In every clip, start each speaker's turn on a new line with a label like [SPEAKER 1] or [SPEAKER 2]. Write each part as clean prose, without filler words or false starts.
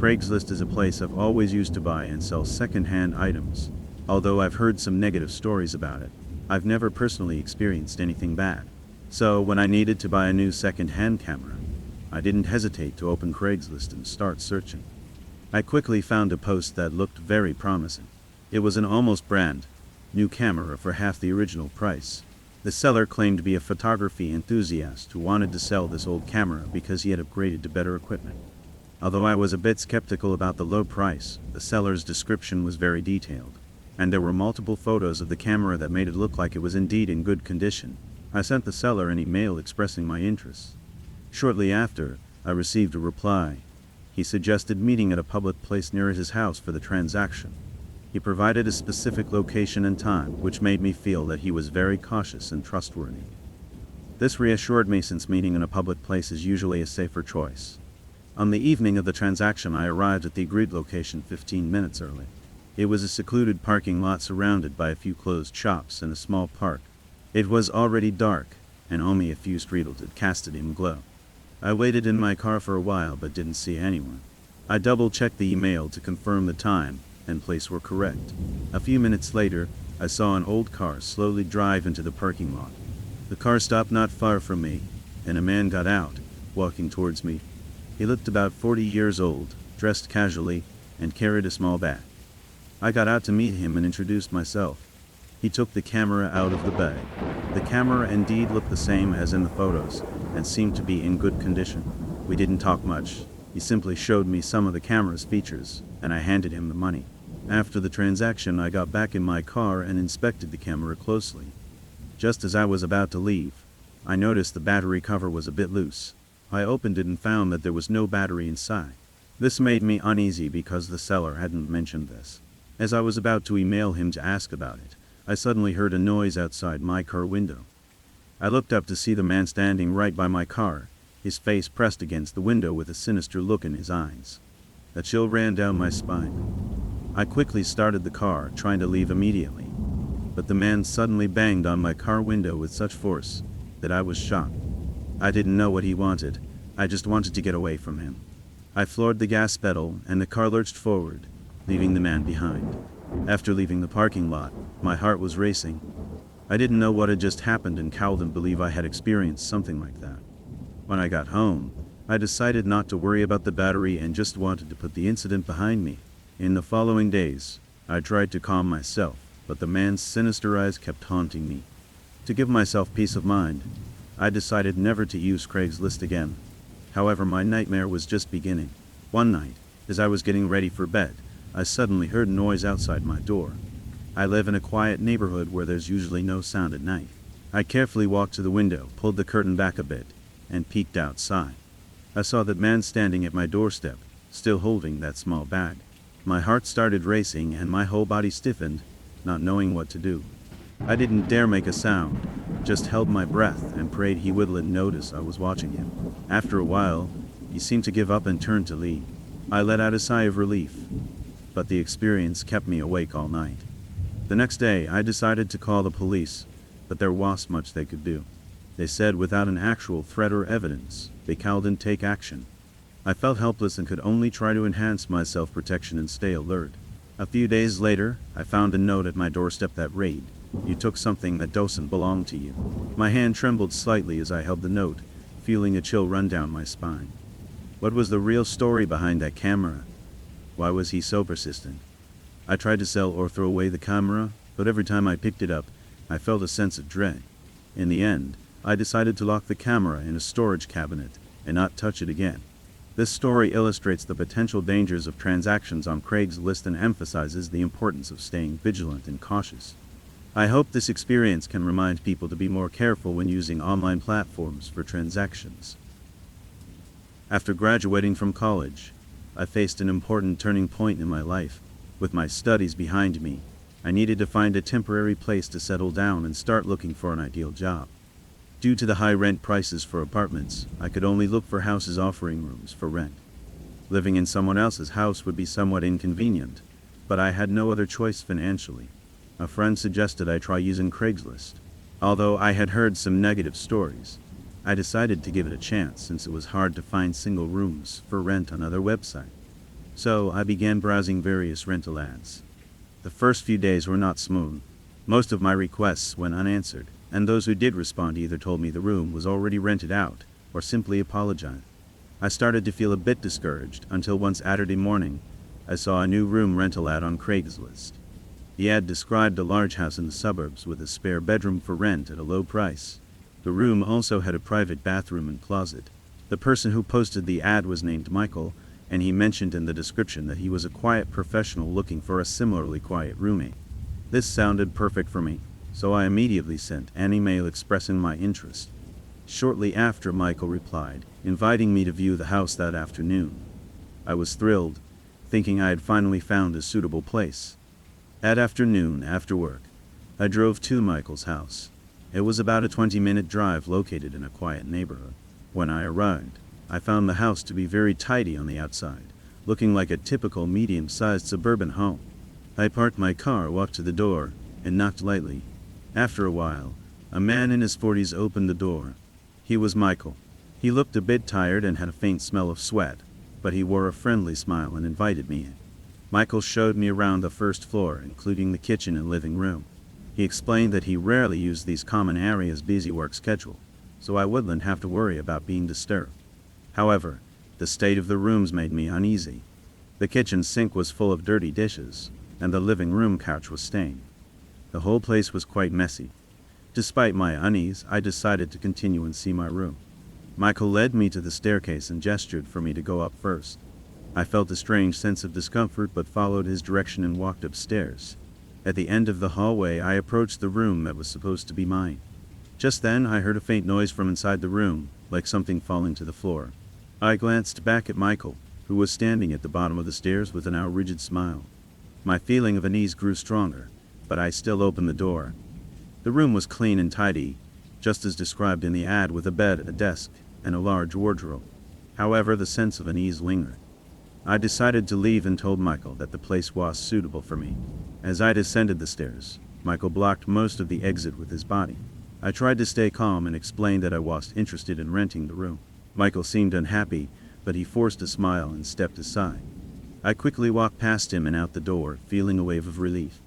[SPEAKER 1] Craigslist is a place I've always used to buy and sell second-hand items. Although I've heard some negative stories about it, I've never personally experienced anything bad. So when I needed to buy a new second-hand camera, I didn't hesitate to open Craigslist and start searching. I quickly found a post that looked very promising. It was an almost brand new camera for half the original price. The seller claimed to be a photography enthusiast who wanted to sell this old camera because he had upgraded to better equipment. Although I was a bit skeptical about the low price, the seller's description was very detailed, and there were multiple photos of the camera that made it look like it was indeed in good condition. I sent the seller an email expressing my interest. Shortly after, I received a reply. He suggested meeting at a public place near his house for the transaction. He provided a specific location and time, which made me feel that he was very cautious and trustworthy. This reassured me since meeting in a public place is usually a safer choice. On the evening of the transaction, I arrived at the agreed location 15 minutes early. It was a secluded parking lot surrounded by a few closed shops and a small park. It was already dark, and only a few streetlights cast a dim glow. I waited in my car for a while but didn't see anyone. I double-checked the email to confirm the time and place were correct. A few minutes later, I saw an old car slowly drive into the parking lot. The car stopped not far from me, and a man got out, walking towards me. He looked about 40 years old, dressed casually, and carried a small bag. I got out to meet him and introduced myself. He took the camera out of the bag. The camera indeed looked the same as in the photos, and seemed to be in good condition. We didn't talk much. He simply showed me some of the camera's features, and I handed him the money. After the transaction, I got back in my car and inspected the camera closely. Just as I was about to leave, I noticed the battery cover was a bit loose. I opened it and found that there was no battery inside. This made me uneasy because the seller hadn't mentioned this. As I was about to email him to ask about it, I suddenly heard a noise outside my car window. I looked up to see the man standing right by my car, his face pressed against the window with a sinister look in his eyes. A chill ran down my spine. I quickly started the car, trying to leave immediately, but the man suddenly banged on my car window with such force that I was shocked. I didn't know what he wanted. I just wanted to get away from him. I floored the gas pedal and the car lurched forward, leaving the man behind. After leaving the parking lot, my heart was racing. I didn't know what had just happened and couldn't believe I had experienced something like that. When I got home, I decided not to worry about the battery and just wanted to put the incident behind me. In the following days, I tried to calm myself, but the man's sinister eyes kept haunting me. To give myself peace of mind, I decided never to use Craigslist again. However, my nightmare was just beginning. One night, as I was getting ready for bed, I suddenly heard noise outside my door. I live in a quiet neighborhood where there's usually no sound at night. I carefully walked to the window, pulled the curtain back a bit, and peeked outside. I saw that man standing at my doorstep, still holding that small bag. My heart started racing and my whole body stiffened, not knowing what to do. I didn't dare make a sound, just held my breath and prayed he wouldn't notice I was watching him. After a while, he seemed to give up and turned to leave. I let out a sigh of relief, but the experience kept me awake all night. The next day, I decided to call the police, but there wasn't much they could do. They said without an actual threat or evidence, they couldn't take action. I felt helpless and could only try to enhance my self-protection and stay alert. A few days later, I found a note at my doorstep that read, "You took something that doesn't belong to you." My hand trembled slightly as I held the note, feeling a chill run down my spine. What was the real story behind that camera? Why was he so persistent? I tried to sell or throw away the camera, but every time I picked it up, I felt a sense of dread. In the end, I decided to lock the camera in a storage cabinet and not touch it again. This story illustrates the potential dangers of transactions on Craigslist and emphasizes the importance of staying vigilant and cautious. I hope this experience can remind people to be more careful when using online platforms for transactions. After graduating from college, I faced an important turning point in my life. With my studies behind me, I needed to find a temporary place to settle down and start looking for an ideal job. Due to the high rent prices for apartments, I could only look for houses offering rooms for rent. Living in someone else's house would be somewhat inconvenient, but I had no other choice financially. A friend suggested I try using Craigslist. Although I had heard some negative stories, I decided to give it a chance since it was hard to find single rooms for rent on other websites. So I began browsing various rental ads. The first few days were not smooth. Most of my requests went unanswered, and those who did respond either told me the room was already rented out, or simply apologized. I started to feel a bit discouraged until one Saturday morning, I saw a new room rental ad on Craigslist. The ad described a large house in the suburbs with a spare bedroom for rent at a low price. The room also had a private bathroom and closet. The person who posted the ad was named Michael, and he mentioned in the description that he was a quiet professional looking for a similarly quiet roommate. This sounded perfect for me, so I immediately sent an email expressing my interest. Shortly after, Michael replied, inviting me to view the house that afternoon. I was thrilled, thinking I had finally found a suitable place. That afternoon, after work, I drove to Michael's house. It was about a 20-minute drive located in a quiet neighborhood. When I arrived, I found the house to be very tidy on the outside, looking like a typical medium-sized suburban home. I parked my car, walked to the door, and knocked lightly. After a while, a man in his 40s opened the door. He was Michael. He looked a bit tired and had a faint smell of sweat, but he wore a friendly smile and invited me in. Michael showed me around the first floor, including the kitchen and living room. He explained that he rarely used these common areas' busy work schedule, so I wouldn't have to worry about being disturbed. However, the state of the rooms made me uneasy. The kitchen sink was full of dirty dishes, and the living room couch was stained. The whole place was quite messy. Despite my unease, I decided to continue and see my room. Michael led me to the staircase and gestured for me to go up first. I felt a strange sense of discomfort but followed his direction and walked upstairs. At the end of the hallway, I approached the room that was supposed to be mine. Just then, I heard a faint noise from inside the room, like something falling to the floor. I glanced back at Michael, who was standing at the bottom of the stairs with a now rigid smile. My feeling of unease grew stronger, but I still opened the door. The room was clean and tidy, just as described in the ad, with a bed, a desk, and a large wardrobe. However, the sense of unease lingered. I decided to leave and told Michael that the place was suitable for me. As I descended the stairs, Michael blocked most of the exit with his body. I tried to stay calm and explained that I was interested in renting the room. Michael seemed unhappy, but he forced a smile and stepped aside. I quickly walked past him and out the door, feeling a wave of relief.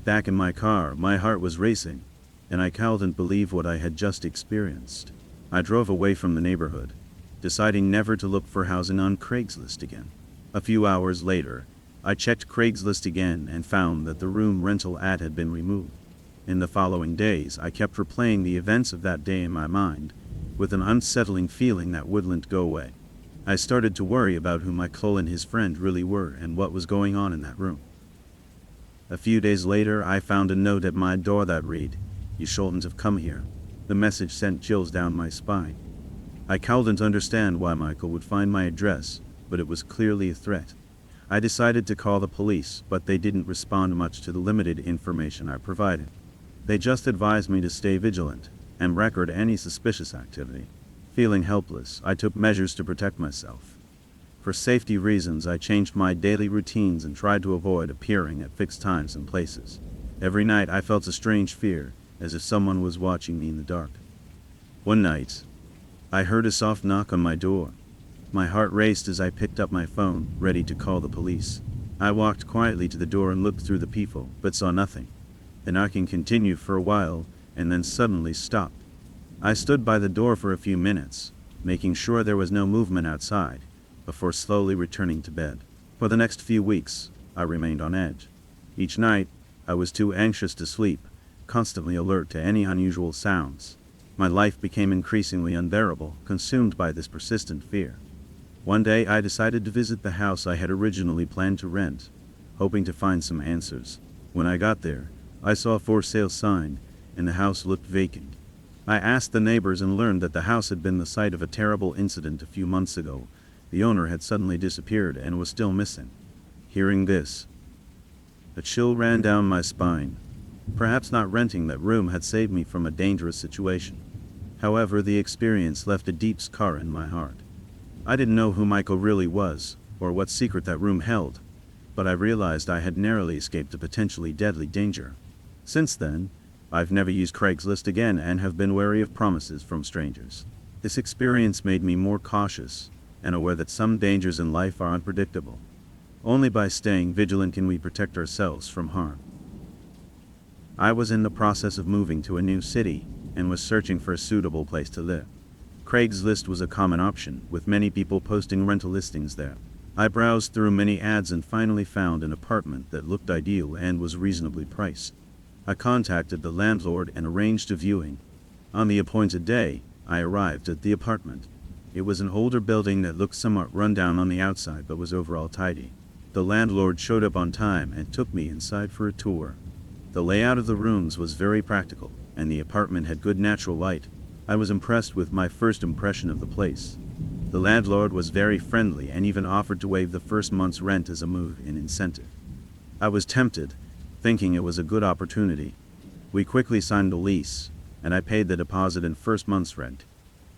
[SPEAKER 1] Back in my car, my heart was racing, and I couldn't believe what I had just experienced. I drove away from the neighborhood, deciding never to look for housing on Craigslist again. A few hours later, I checked Craigslist again and found that the room rental ad had been removed. In the following days, I kept replaying the events of that day in my mind, with an unsettling feeling that wouldn't go away. I started to worry about who Michael and his friend really were and what was going on in that room. A few days later, I found a note at my door that read, "You shouldn't have come here." The message sent chills down my spine. I couldn't understand why Michael would find my address, but it was clearly a threat. I decided to call the police, but they didn't respond much to the limited information I provided. They just advised me to stay vigilant and record any suspicious activity. Feeling helpless, I took measures to protect myself. For safety reasons, I changed my daily routines and tried to avoid appearing at fixed times and places. Every night I felt a strange fear, as if someone was watching me in the dark. One night, I heard a soft knock on my door. My heart raced as I picked up my phone, ready to call the police. I walked quietly to the door and looked through the peephole, but saw nothing. The knocking continued for a while, and then suddenly stopped. I stood by the door for a few minutes, making sure there was no movement outside, before slowly returning to bed. For the next few weeks, I remained on edge. Each night, I was too anxious to sleep, constantly alert to any unusual sounds. My life became increasingly unbearable, consumed by this persistent fear. One day, I decided to visit the house I had originally planned to rent, hoping to find some answers. When I got there, I saw a for sale sign, and the house looked vacant. I asked the neighbors and learned that the house had been the site of a terrible incident a few months ago. The owner had suddenly disappeared and was still missing. Hearing this, a chill ran down my spine. Perhaps not renting that room had saved me from a dangerous situation. However, the experience left a deep scar in my heart. I didn't know who Michael really was, or what secret that room held, but I realized I had narrowly escaped a potentially deadly danger. Since then, I've never used Craigslist again and have been wary of promises from strangers. This experience made me more cautious and aware that some dangers in life are unpredictable. Only by staying vigilant can we protect ourselves from harm. I was in the process of moving to a new city and was searching for a suitable place to live. Craigslist was a common option, with many people posting rental listings there. I browsed through many ads and finally found an apartment that looked ideal and was reasonably priced. I contacted the landlord and arranged a viewing. On the appointed day, I arrived at the apartment. It was an older building that looked somewhat run down on the outside but was overall tidy. The landlord showed up on time and took me inside for a tour. The layout of the rooms was very practical, and the apartment had good natural light. I was impressed with my first impression of the place. The landlord was very friendly and even offered to waive the first month's rent as a move-in incentive. I was tempted, thinking it was a good opportunity. We quickly signed a lease, and I paid the deposit and first month's rent.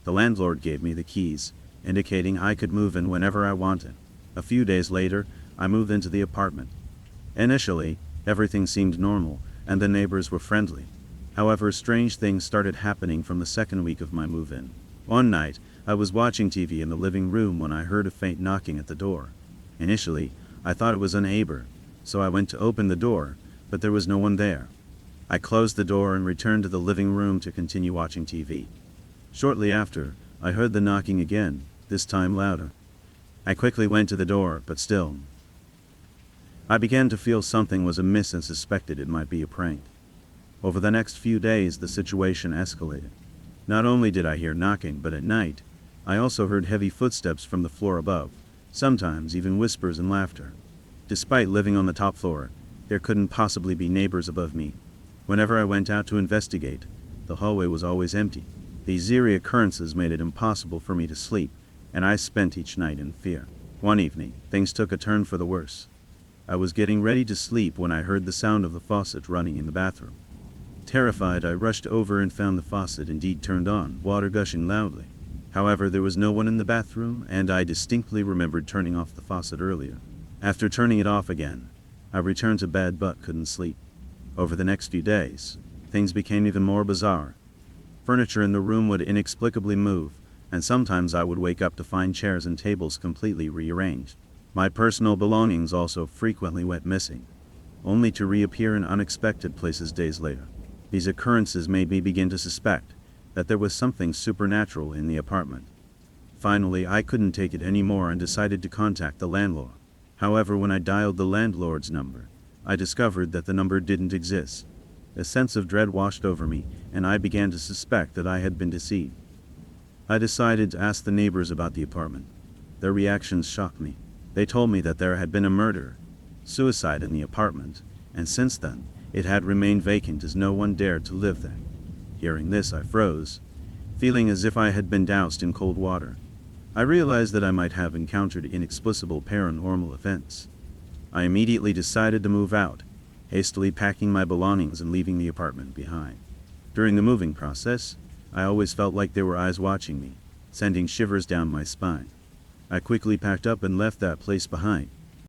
[SPEAKER 1] The landlord gave me the keys, indicating I could move in whenever I wanted. A few days later, I moved into the apartment. Initially, everything seemed normal, and the neighbors were friendly. However, strange things started happening from the second week of my move-in. One night, I was watching TV in the living room when I heard a faint knocking at the door. Initially, I thought it was a neighbor, so I went to open the door, but there was no one there. I closed the door and returned to the living room to continue watching TV. Shortly after, I heard the knocking again, this time louder. I quickly went to the door, but still. I began to feel something was amiss and suspected it might be a prank. Over the next few days, the situation escalated. Not only did I hear knocking, but at night, I also heard heavy footsteps from the floor above, sometimes even whispers and laughter. Despite living on the top floor, there couldn't possibly be neighbors above me. Whenever I went out to investigate, the hallway was always empty. These eerie occurrences made it impossible for me to sleep, and I spent each night in fear. One evening, things took a turn for the worse. I was getting ready to sleep when I heard the sound of the faucet running in the bathroom. Terrified, I rushed over and found the faucet indeed turned on, water gushing loudly. However, there was no one in the bathroom, and I distinctly remembered turning off the faucet earlier. After turning it off again, I returned to bed but couldn't sleep. Over the next few days, things became even more bizarre. Furniture in the room would inexplicably move, and sometimes I would wake up to find chairs and tables completely rearranged. My personal belongings also frequently went missing, only to reappear in unexpected places days later. These occurrences made me begin to suspect that there was something supernatural in the apartment. Finally, I couldn't take it anymore and decided to contact the landlord. However, when I dialed the landlord's number, I discovered that the number didn't exist. A sense of dread washed over me, and I began to suspect that I had been deceived. I decided to ask the neighbors about the apartment. Their reactions shocked me. They told me that there had been a murder, suicide in the apartment, and since then, it had remained vacant as no one dared to live there. Hearing this, I froze, feeling as if I had been doused in cold water. I realized that I might have encountered inexplicable paranormal events. I immediately decided to move out, hastily packing my belongings and leaving the apartment behind. During the moving process, I always felt like there were eyes watching me, sending shivers down my spine. I quickly packed up and left that place behind,